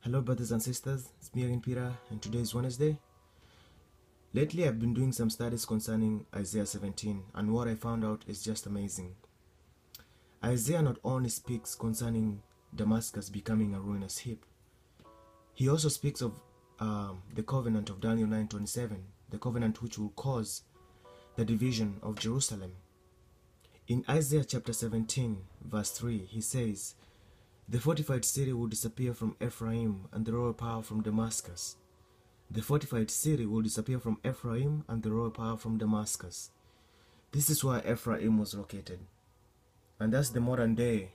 Hello brothers and sisters, it's me again Peter, and today is Wednesday. Lately I've been doing some studies concerning Isaiah 17, and what I found out is just amazing. Isaiah not only speaks concerning Damascus becoming a ruinous heap, he also speaks of the covenant of Daniel 9:27, the covenant which will cause the division of Jerusalem. In Isaiah chapter 17 verse 3, he says, "The fortified city will disappear from Ephraim and the royal power from Damascus." The fortified city will disappear from Ephraim and the royal power from Damascus. This is where Ephraim was located. And that's the modern day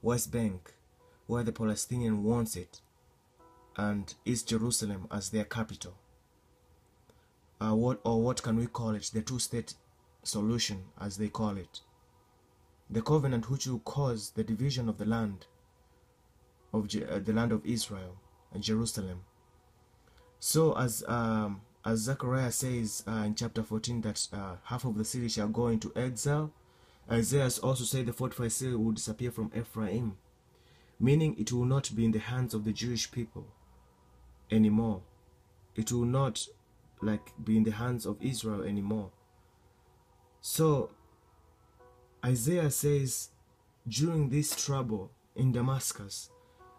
West Bank, where the Palestinian wants it, and East Jerusalem as their capital. What can we call it? The two-state solution, as they call it. The covenant which will cause the division of the land of Israel and Jerusalem. So as Zechariah says in chapter 14 that half of the city shall go into exile, Isaiah also said the fortified city will disappear from Ephraim, meaning it will not be in the hands of the Jewish people anymore. It will not be in the hands of Israel anymore. So Isaiah says during this trouble in Damascus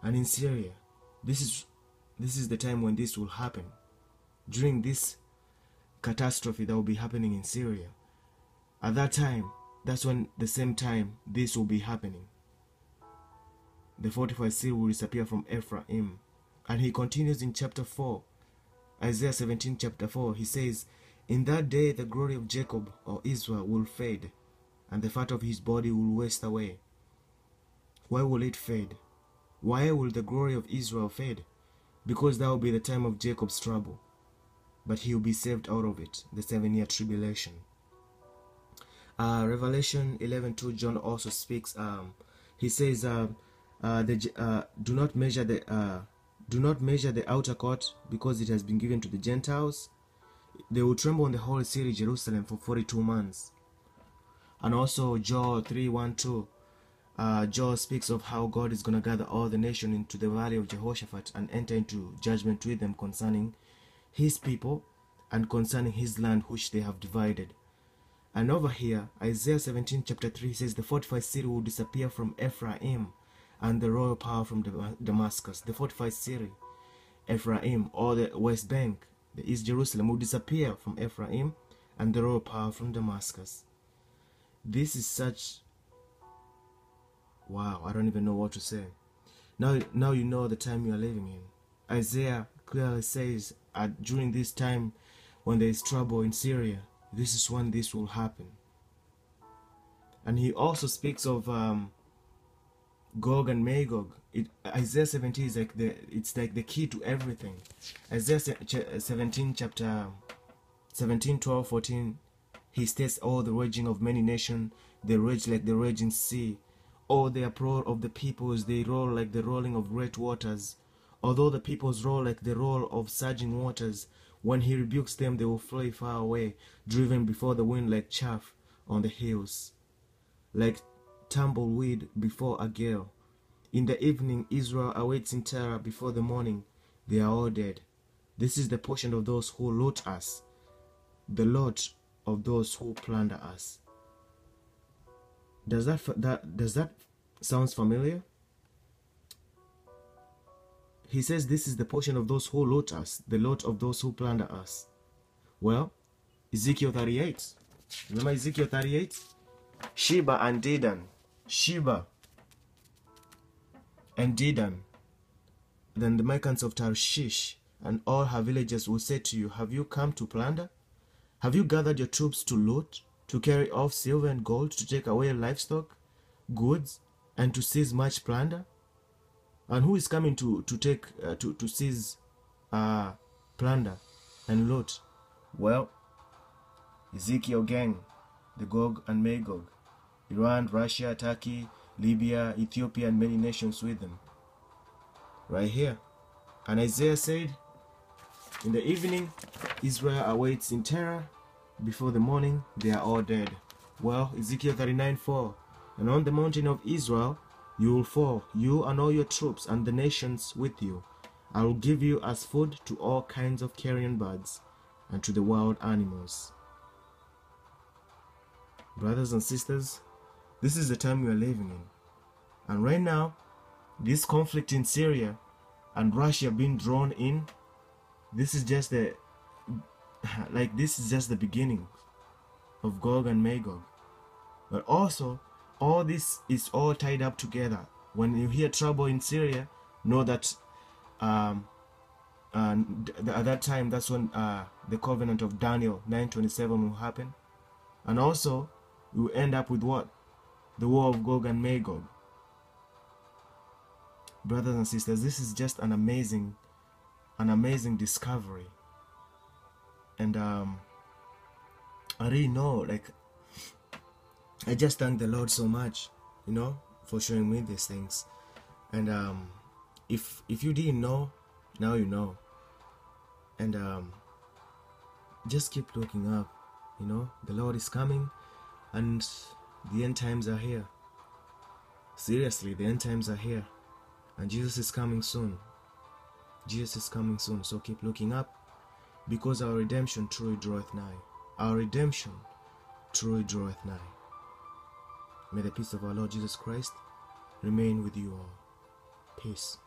and in Syria, this is the time when this will happen. During this catastrophe that will be happening in Syria, at that time, that's when the same time this will be happening. The fortified city will disappear from Ephraim. And he continues in chapter 4, Isaiah 17 chapter 4, he says, "In that day the glory of Jacob or Israel will fade, and the fat of his body will waste away." Why will it fade? Why will the glory of Israel fade? Because that will be the time of Jacob's trouble. But he will be saved out of it, the 7-year tribulation. Revelation 11:2, John also speaks. He says, "Do not measure the outer court, because it has been given to the Gentiles. They will tremble on the holy city Jerusalem for 42 months." And also Joel 3:1-2. Joel speaks of how God is going to gather all the nation into the valley of Jehoshaphat and enter into judgment with them concerning his people and concerning his land which they have divided. And over here, Isaiah 17 chapter 3 says the fortified city will disappear from Ephraim and the royal power from Damascus. The fortified city, Ephraim, or the West Bank, the East Jerusalem, will disappear from Ephraim and the royal power from Damascus. This is such... wow, I don't even know what to say. Now you know the time you are living in. Isaiah clearly says during this time when there is trouble in Syria, this is when this will happen. And he also speaks of Gog and Magog. Isaiah 17 is like the key to everything. Isaiah 17 chapter 17, 12, 14, he states, "Oh, the raging of many nations, they rage like the raging sea. Oh, the uproar of the peoples, they roll like the rolling of great waters. Although the peoples roll like the roll of surging waters, when he rebukes them, they will fly far away, driven before the wind like chaff on the hills, like tumbleweed before a gale. In the evening, Israel awaits in terror. Before the morning, they are all dead. This is the portion of those who loot us, the lot of those who plunder us." Does that sounds familiar? He says this is the portion of those who loot us, the lot of those who plunder us. Well, Ezekiel 38. Remember Ezekiel 38? Sheba and Dedan. Sheba and Dedan. Then the merchants of Tarshish and all her villages will say to you, "Have you come to plunder? Have you gathered your troops to loot, to carry off silver and gold, to take away livestock, goods, and to seize much plunder?" And who is coming to seize plunder and loot? Well, Ezekiel gang, the Gog and Magog, Iran, Russia, Turkey, Libya, Ethiopia, and many nations with them. Right here. And Isaiah said, "In the evening, Israel awaits in terror. Before the morning, they are all dead." Well, Ezekiel 39:4. "And on the mountain of Israel, You will fall, you and all your troops and the nations with you, I will give you as food to all kinds of carrion birds and to the wild animals. Brothers and sisters, this is the time we are living in. And right now, this conflict in Syria and Russia being drawn in, this is just the beginning of Gog and Magog. But also, all this is all tied up together. When you hear trouble in Syria, know that at that time, that's when the covenant of Daniel 9:27 will happen. And also, we will end up with what? The war of Gog and Magog. Brothers and sisters, this is just an amazing discovery. And I really know, like, I just thank the Lord so much, you know, for showing me these things. And if you didn't know, now you know. And just keep looking up, you know. The Lord is coming, and the end times are here. Seriously, the end times are here, and Jesus is coming soon. Jesus is coming soon. So keep looking up, because our redemption truly draweth nigh. Our redemption truly draweth nigh. May the peace of our Lord Jesus Christ remain with you all. Peace.